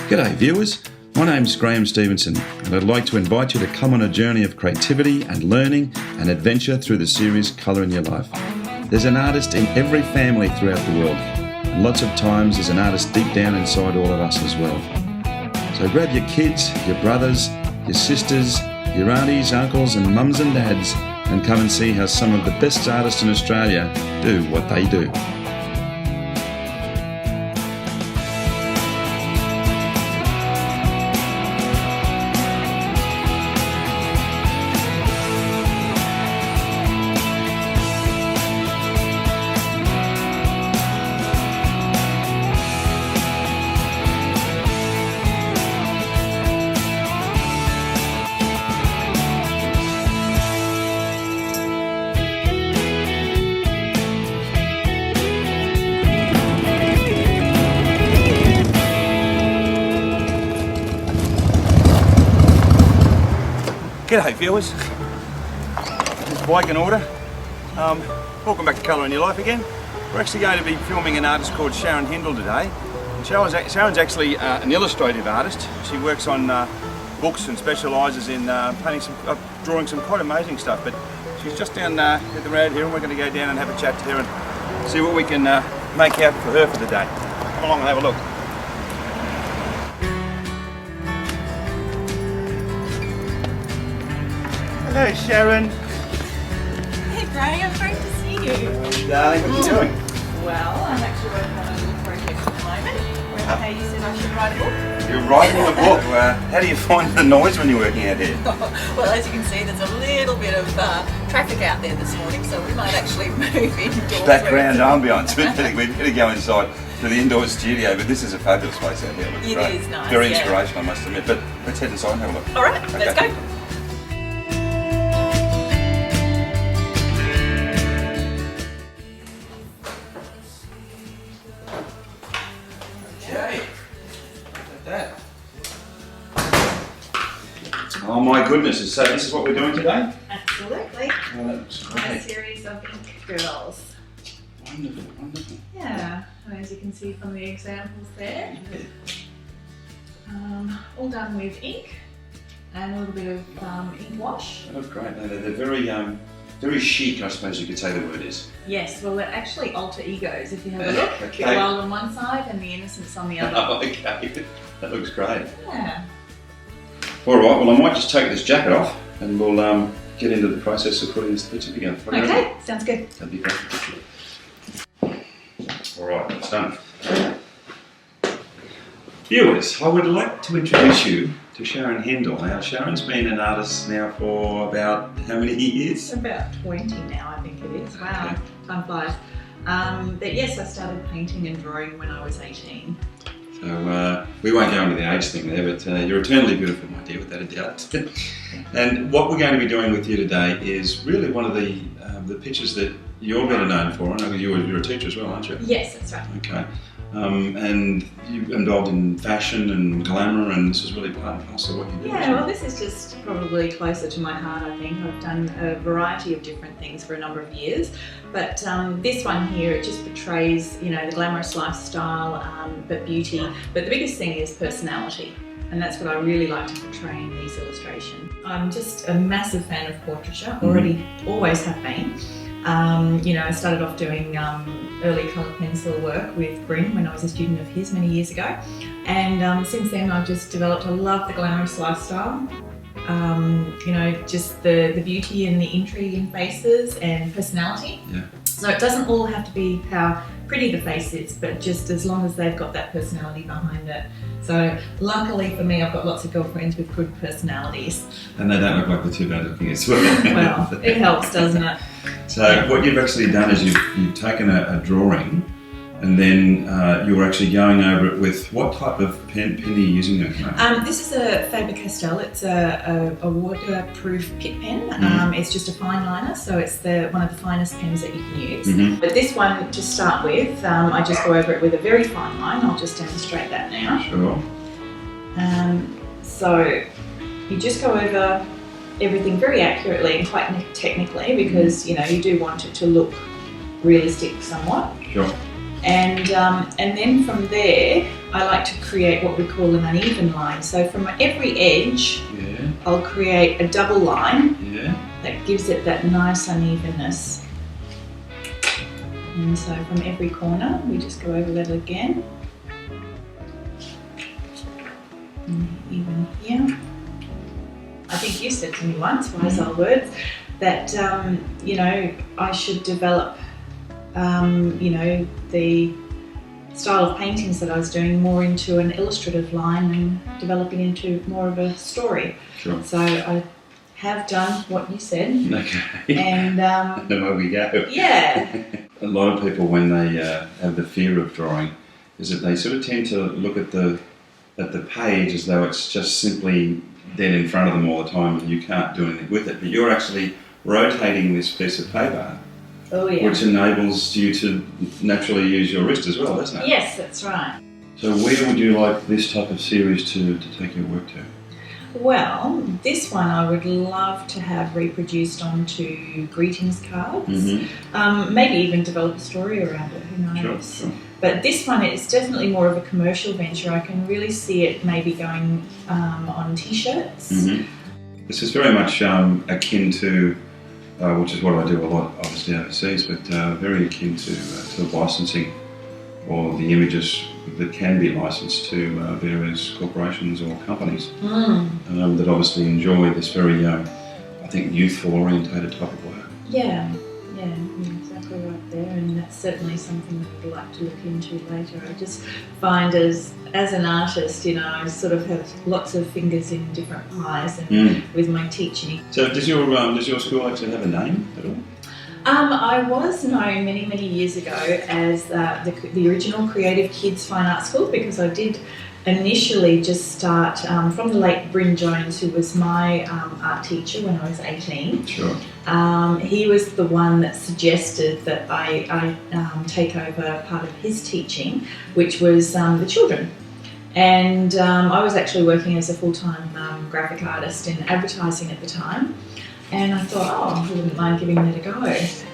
G'day viewers, my name's Graeme Stevenson and I'd like to invite you to come on a journey of creativity and learning and adventure through the series Colour in Your Life. There's an artist in every family throughout the world, and lots of times there's an artist deep down inside all of us as well. So grab your kids, your brothers, your sisters, your aunties, uncles and mums and dads and come and see how some of the best artists in Australia do what they do. G'day viewers, this bike in order. Welcome back to Colour in Your Life again. We're actually going to be filming an artist called Sharon Hindle today. And Sharon's actually an illustrative artist. She works on books and specialises in drawing some quite amazing stuff. But she's just down at the road here and we're going to go down and have a chat to her and see what we can make out for her for the day. Come along and have a look. Hello Sharon. Hey Graeme, great to see you. Darling, what are you doing? Well, I'm actually working on a little project at the moment. Hey, you said I should write a book? You're writing a book. How do you find the noise when you're working out here? Well, as you can see, there's a little bit of traffic out there this morning, so we might actually move indoors. Background ambience. We better go inside to the indoor studio, but this is a fabulous place out here. It is nice. Very inspirational, I must admit. But let's head inside and have a look. All right, okay. Let's go. Oh my goodness, so this is what we're doing today? Absolutely. Oh, that looks great. A series of ink girls. Wonderful, wonderful. Yeah, and as you can see from the examples there, all done with ink and a little bit of ink wash. That looks great. They're very chic, I suppose you could say the word is. Yes, well they're actually alter egos if you have a look. Okay. The wild on one side and the innocence on the other. Oh, okay, that looks great. Yeah. Alright, well I might just take this jacket off and we'll get into the process of putting this picture together. Okay, sounds good. That'd be great. Alright, that's done. Viewers, I would like to introduce you to Sharon Hindle. Now Sharon's been an artist now for about how many years? About 20 now I think it is. Wow, Okay. time flies. But yes, I started painting and drawing when I was 18. So we won't go into the age thing there, but you're eternally beautiful, my dear, without a doubt. And what we're going to be doing with you today is really one of the pictures that you're better known for. I know you're a teacher as well, aren't you? Yes, that's right. Okay. And you're involved in fashion and glamour, and this is really part and parcel of what you do. Yeah, well this is just probably closer to my heart I think. I've done a variety of different things for a number of years, but this one here, it just portrays, you know, the glamorous lifestyle, but beauty. But the biggest thing is personality, and that's what I really like to portray in these illustrations. I'm just a massive fan of portraiture, always have been. You know, I started off doing early colour pencil work with Graeme when I was a student of his many years ago, and since then I've just developed a love the glamorous lifestyle. You know, just the beauty and the intrigue in faces and personality. Yeah. So it doesn't all have to be how pretty the face is, but just as long as they've got that personality behind it. So luckily for me, I've got lots of girlfriends with good personalities. And they don't look like they're too bad looking as well. Well, it helps, doesn't it? So what you've actually done is you've taken a drawing and then you're actually going over it with what type of pen are you using there? This is a Faber-Castell. It's a waterproof pit pen. It's just a fine liner, so it's one of the finest pens that you can use. But this one, to start with, I just go over it with a very fine line. I'll just demonstrate that now. Sure. So you just go over everything very accurately and quite technically, because you know you do want it to look realistic somewhat. Sure. And then from there, I like to create what we call an uneven line. So from every edge, I'll create a double line that gives it that nice unevenness. And so from every corner, we just go over that again. And even here. I think you said to me once, wise old words, that you know, I should develop you know, the style of paintings that I was doing more into an illustrative line and developing into more of a story. Sure. So I have done what you said. Okay. And there we go. yeah. A lot of people, when they have the fear of drawing, is that they sort of tend to look at the page as though it's just simply dead in front of them all the time and you can't do anything with it. But you're actually rotating this piece of paper, which enables you to naturally use your wrist as well, doesn't it? Yes, that's right. So where would you like this type of series to take your work to? Well, this one I would love to have reproduced onto greetings cards. Maybe even develop a story around it, who knows. Sure. But this one is definitely more of a commercial venture. I can really see it maybe going on t-shirts. This is very much akin to, which is what I do a lot obviously overseas, but very akin to licensing, or the images that can be licensed to various corporations or companies that obviously enjoy this very, I think, youthful orientated type of work. Yeah, you're exactly right there, and that's certainly something that I'd like to look into later. I just find as an artist, you know, I sort of have lots of fingers in different pies, and with my teaching. So does your school actually have a name at all? I was known many years ago as the original Creative Kids Fine Art School, because I did initially just start from the late Bryn Jones, who was my art teacher when I was 18. Sure. He was the one that suggested that I take over part of his teaching, which was the children. And I was actually working as a full-time graphic artist in advertising at the time. And I thought, I wouldn't mind giving that a go.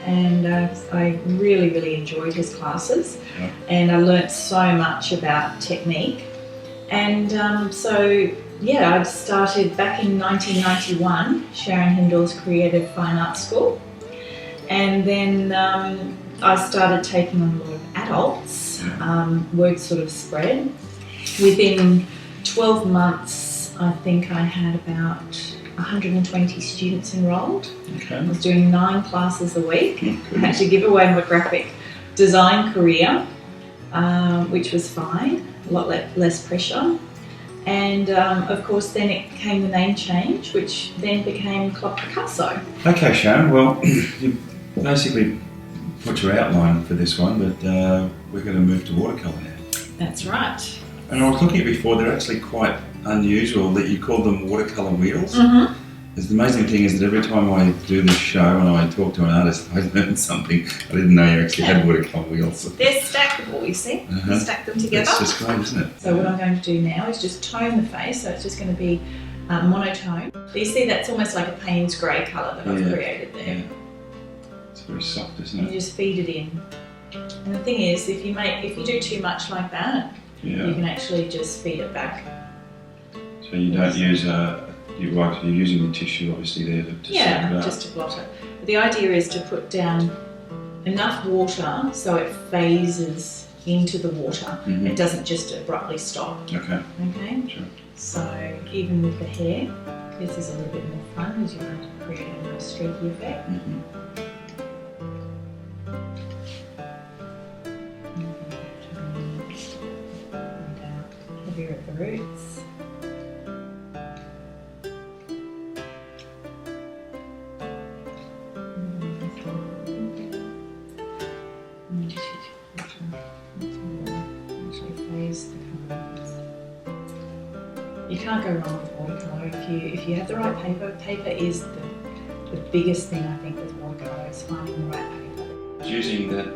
And I really enjoyed his classes. Yeah. And I learnt so much about technique. And so, I started back in 1991, Sharon Hindle's Creative Fine Art School. And then I started taking on a lot of adults. Word sort of spread. Within 12 months, I think I had about 120 students enrolled. Okay. I was doing 9 classes a week. I had to give away my graphic design career, which was fine, a lot less pressure. And of course then it came the name change, which then became Club Picasso. Okay, Sharon, well, you basically put your outline for this one, but we're going to move to watercolour now. That's right. And I was looking at before, they're actually quite unusual that you call them watercolour wheels. The amazing thing is that every time I do this show and I talk to an artist, I learn something. I didn't know you actually had watercolour wheels. They're stackable, you see. You stack them together. That's just great, isn't it? So what I'm going to do now is just tone the face, so it's just going to be monotone. So you see that's almost like a Payne's grey colour that I've created there. Yeah. It's very soft, isn't it? You just feed it in. And the thing is, if you do too much like that, you can actually just feed it back. So you don't use you're using the tissue obviously there to soak it up. Just to blot it. But the idea is to put down enough water so it phases into the water. It doesn't just abruptly stop. Okay. Sure. So even with the hair, this is a little bit more fun as you want to create a nice streaky effect. Heavier at the roots. You can't go wrong with watercolour if you have the right paper. Paper is the biggest thing I think with watercolour, is finding the right paper. Using that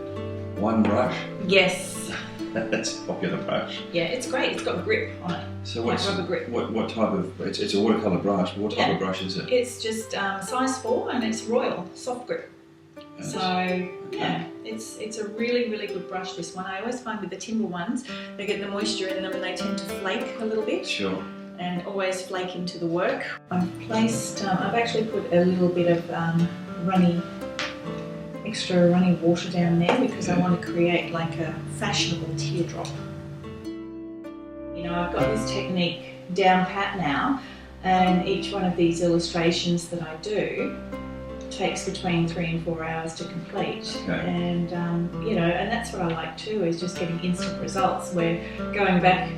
one brush. Yes. That's a popular brush. Yeah, it's great. It's got grip on it. So like rubber grip. What type of? It's a watercolour brush. But what type of brush is it? It's just size 4 and it's royal, soft grip. So yeah, it's a really, really good brush, this one. I always find with the timber ones, they get the moisture in them and they tend to flake a little bit. Sure. And always flake into the work. I've actually put a little bit of extra runny water down there because I want to create like a fashionable teardrop. You know, I've got this technique down pat now, and each one of these illustrations that I do takes between 3 and 4 hours to complete. Okay. And you know, and that's what I like too, is just getting instant results. Where going back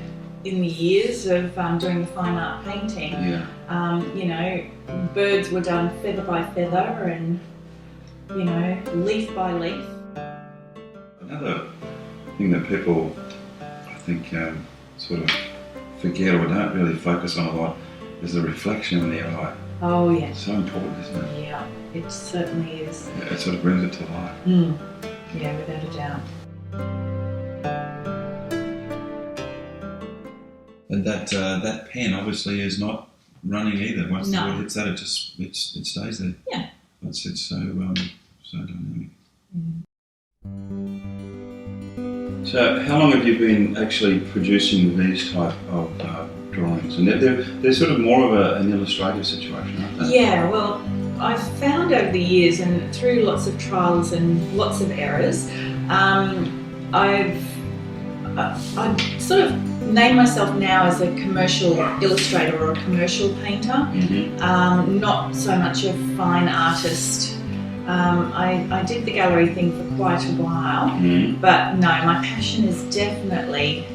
in the years of doing the fine art painting, you know, birds were done feather by feather and, you know, leaf by leaf. Another thing that people, I think, sort of forget or don't really focus on a lot is the reflection in the eye. Oh yeah. It's so important, isn't it? Yeah, it certainly is. Yeah, it sort of brings it to life. Yeah, without a doubt. And that pen obviously is not running either. Once the water hits that, it stays there. Yeah. It's so dynamic. So how long have you been actually producing these type of drawings? And they're sort of more of an illustrative situation, aren't they? Yeah, well, I've found over the years and through lots of trials and lots of errors, I've sort of named myself now as a commercial illustrator or a commercial painter, not so much a fine artist. I did the gallery thing for quite a while, but no, my passion is definitely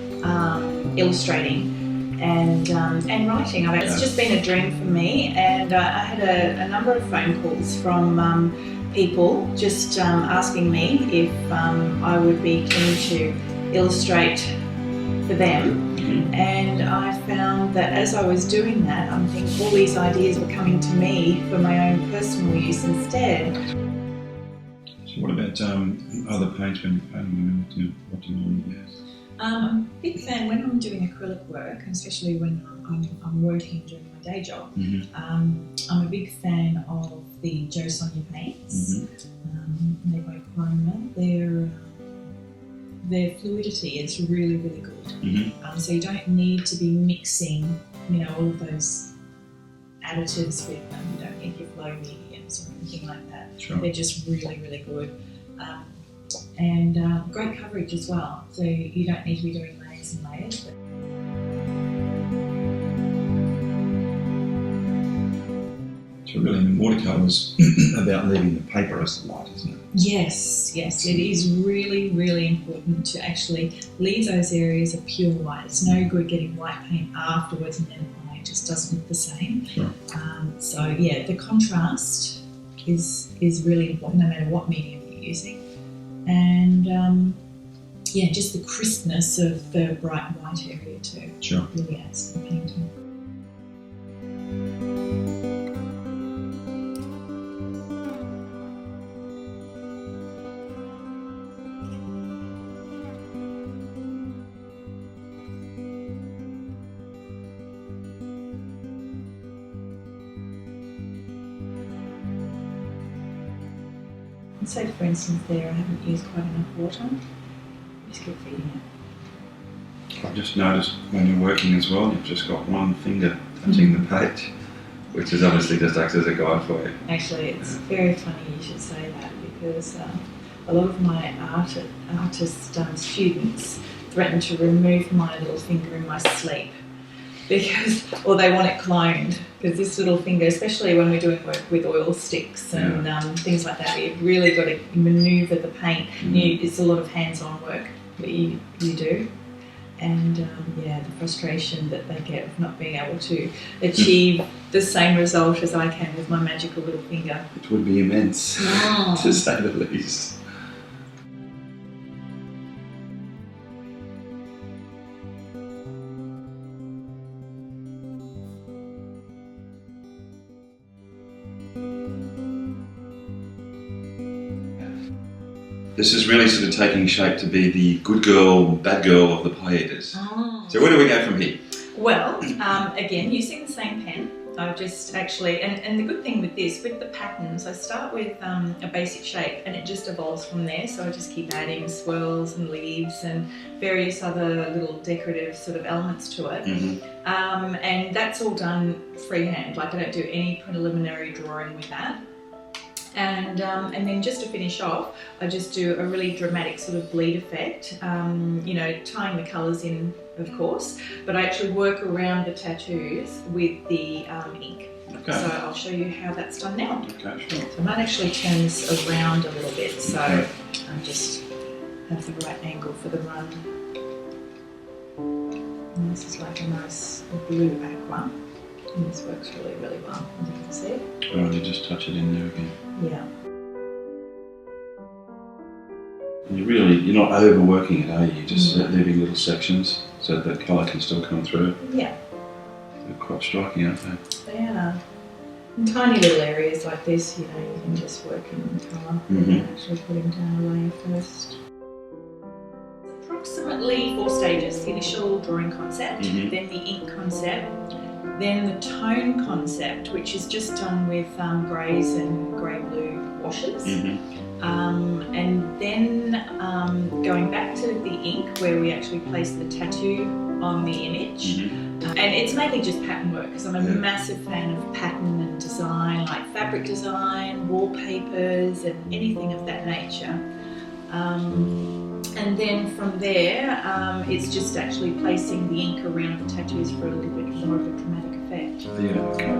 illustrating and writing. It's just been a dream for me, and I had a number of phone calls from people just asking me if I would be keen to illustrate for them. And I found that as I was doing that, I think all these ideas were coming to me for my own personal use instead. So what about other paints when you're painting them? What do you normally use? I'm a big fan when I'm doing acrylic work, especially when I'm working during my day job. I'm a big fan of the Joe Sonia paints made by Chroma. Their fluidity is really, really good. So you don't need to be mixing, you know, all of those additives with them. You don't need your flow mediums or anything like that. Sure. They're just really, really good. And great coverage as well. So you don't need to be doing layers and layers. So really, watercolour's about leaving the paper as the light, isn't it? Yes, it is really, really important to actually leave those areas of pure white. It's no good getting white paint afterwards and then applying, it just doesn't look the same. Sure. So yeah, the contrast is really important no matter what medium you're using. And yeah, just the crispness of the bright white area too. Sure. Really adds to the painting. So for instance there, I haven't used quite enough water. Just keep feeding it. I've just noticed when you're working as well, you've just got one finger touching the page, which is obviously just acts as a guide for you. Actually, it's very funny you should say that, because a lot of my artist students threaten to remove my little finger in my sleep, or they want it cloned, because this little finger, especially when we're doing work with oil sticks and things like that, you've really got to manoeuvre the paint. It's a lot of hands-on work that you do, and yeah, the frustration that they get of not being able to achieve the same result as I can with my magical little finger. It would be immense, to say the least. This is really sort of taking shape to be the good girl, bad girl of the pie eaters. So where do we go from here? Well, again, using the same pen, I just actually, and the good thing with this, with the patterns, I start with a basic shape and it just evolves from there. So I just keep adding swirls and leaves and various other little decorative sort of elements to it. And that's all done freehand, like I don't do any preliminary drawing with that. And then just to finish off, I just do a really dramatic sort of bleed effect, you know, tying the colours in, of course, but I actually work around the tattoos with the ink. Okay. So I'll show you how that's done now. Okay, sure. So I might actually turn this around a little bit so I just have the right angle for the run. And this is like a nice blue aqua. And this works really, really well, as you can see. Oh, you just touch it in there again. Yeah. And you're not overworking it, are you? You're just leaving little sections so that the colour can still come through. Yeah. They're quite striking, aren't they? They are. In tiny little areas like this, you know, you can just work in colour. Actually putting down a layer first. Approximately 4 stages: the initial drawing concept, then the ink concept, then the tone concept, which is just done with greys and grey-blue washes. And then going back to the ink, where we actually place the tattoo on the image. And it's mainly just pattern work, because I'm a massive fan of pattern and design, like fabric design, wallpapers, and anything of that nature. And then from there, it's just actually placing the ink around the tattoos for a little bit more of a dramatic effect. Yeah, okay.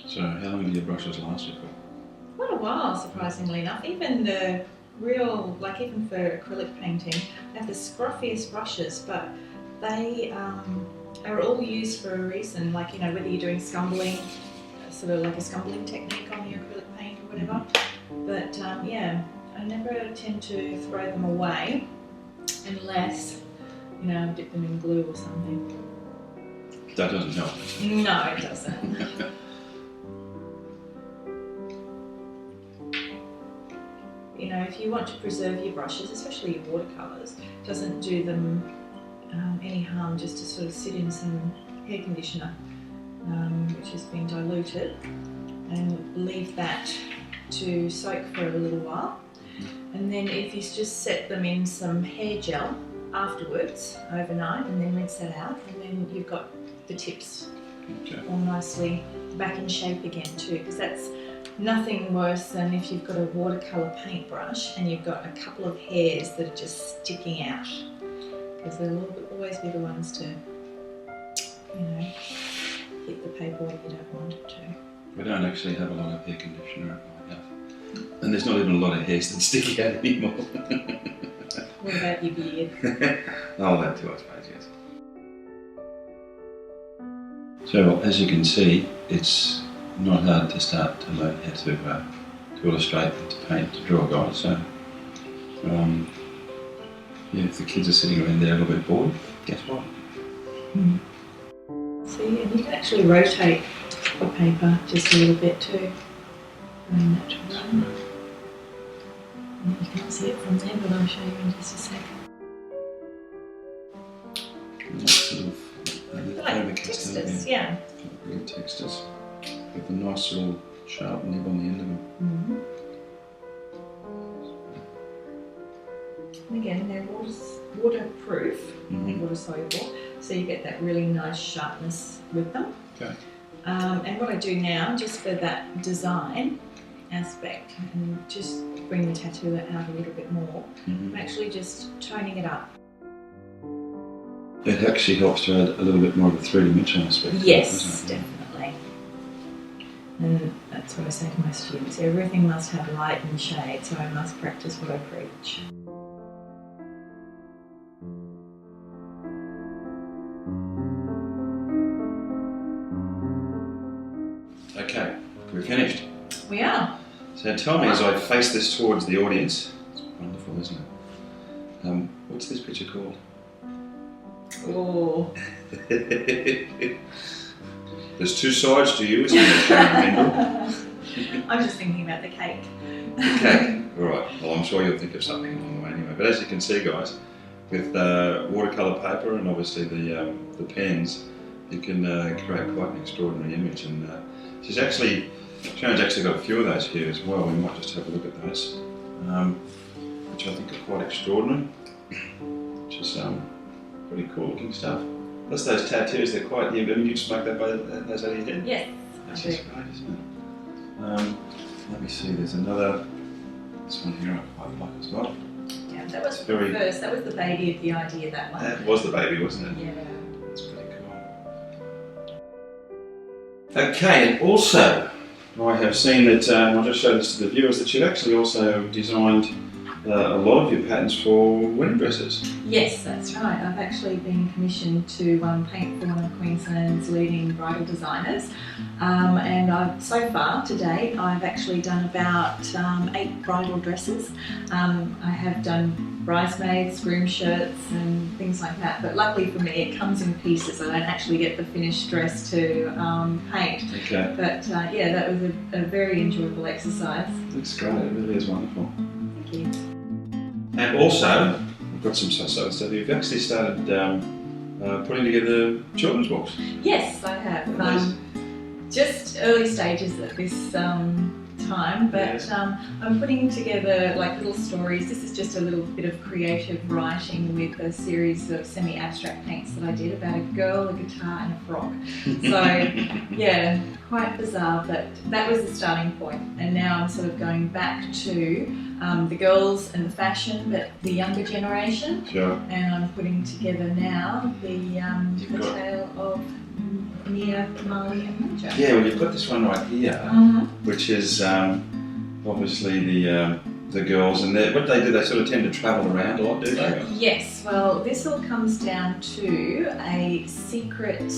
So how long do your brushes last you for? Quite a while, surprisingly enough. Even the real, like even for acrylic painting, they have the scruffiest brushes, but they are all used for a reason. Like, you know, whether you're doing scumbling, sort of like a scumbling technique on your acrylic paint or whatever. But yeah, I never tend to throw them away unless, you know, I dip them in glue or something. That doesn't help. No, it doesn't. You know, if you want to preserve your brushes, especially your watercolours, it doesn't do them any harm just to sort of sit in some hair conditioner, which has been diluted, and leave that to soak for a little while. And then if you just set them in some hair gel afterwards, overnight, and then rinse that out, and then you've got the tips all nicely back in shape again too, because that's nothing worse than if you've got a watercolour paintbrush and you've got a couple of hairs that are just sticking out, because they'll always be the ones to, you know, hit the paper when you don't want it to. We don't actually have a lot of hair conditioner at my house. And there's not even a lot of hairs that stick out anymore. What about your beard? Oh, that too, I suppose, yes. So, as you can see, it's not hard to start to learn how to illustrate, to paint, to draw, guys. So, yeah, if the kids are sitting around there a little bit bored, guess what? See, and you can actually rotate the paper just a little bit too. Bring that to run. You can't see it from there, but I'll show you in just a second. Sort of like textures, yeah. Little textures with a nice little sharp nib on the end of them. And again, they're waterproof, water soluble, so you get that really nice sharpness with them. Okay. And what I do now, just for that design aspect, and just bring the tattoo out a little bit more, I'm actually just toning it up. It actually helps to add a little bit more of a three-dimensional aspect. Yes, definitely. And that's what I say to my students. Everything must have light and shade, so I must practice what I preach. Okay, we're finished. We are. So tell me, as I face this towards the audience, it's wonderful, isn't it? What's this picture called? Oh. There's two sides to you, isn't there, Sharon Hindle? I'm just thinking about the cake. The cake. All right. Well, I'm sure you'll think of something along the way anyway. But as you can see, guys, with watercolour paper and obviously the pens, you can create quite an extraordinary image. And Sharon's actually got a few of those here as well. We might just have a look at those, which I think are quite extraordinary, which is pretty cool looking stuff. That's those tattoos, they're quite, I mean, you just make those out of your head? Yes. That's just great, isn't it? Let me see, there's another, this one here I quite like as well. Yeah, that was the first, that was the baby of the idea, that one. That was the baby, wasn't it? Yeah. That's pretty cool. Okay, and also, I have seen that, I'll just show this to the viewers, that you've actually also designed a lot of your patterns for wedding dresses. Yes, that's right. I've actually been commissioned to paint for one of Queensland's leading bridal designers, and so far to date I've actually done about 8 bridal dresses. I have done bridesmaids, groom shirts and things like that, but luckily for me it comes in pieces. I don't actually get the finished dress to paint. Okay. But yeah, that was a very enjoyable exercise. Looks great, it really is wonderful. Thank you. And also, we've got some stuff, so you've actually started putting together children's books. Yes, I have. Just early stages at this time, but yes. I'm putting together like little stories. This is just a little bit of creative writing with a series of semi-abstract paints that I did about a girl, a guitar and a frog. So yeah, quite bizarre, but that was the starting point. And now I'm sort of going back to the girls and the fashion, but the younger generation. Sure. And I'm putting together now the tale of Mia, Mali and Mudgeeraba. Yeah, well you've got this one right here, which is obviously the girls, and what they do, they sort of tend to travel around a lot, do they? Yes, well this all comes down to a secret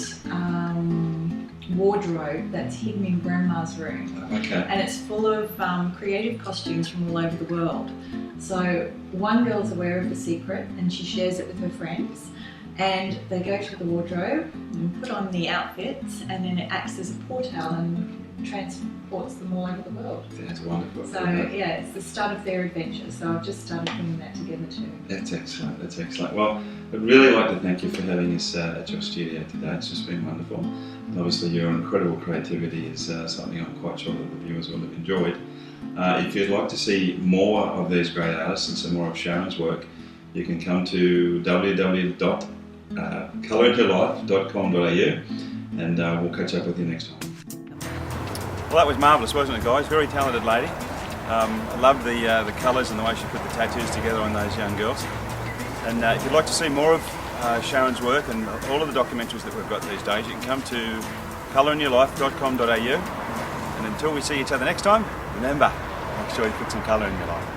wardrobe that's hidden in Grandma's room. Okay. And it's full of creative costumes from all over the world. So one girl's aware of the secret and she shares it with her friends, and they go to the wardrobe and put on the outfits, and then it acts as a portal and transports them all over the world. That's wonderful. So yeah, it's the start of their adventure. So I've just started putting that together too. That's excellent, that's excellent. Well, I'd really like to thank you for having us at your studio today. It's just been wonderful. And obviously your incredible creativity is something I'm quite sure that the viewers will have enjoyed. If you'd like to see more of these great artists and some more of Sharon's work, you can come to www.colorinyourlife.com.au, and we'll catch up with you next time. Well, that was marvellous, wasn't it, guys? Very talented lady. I loved the colours and the way she put the tattoos together on those young girls. And if you'd like to see more of Sharon's work and all of the documentaries that we've got these days, you can come to colorinyourlife.com.au. And until we see each other next time, remember, make sure you put some colour in your life.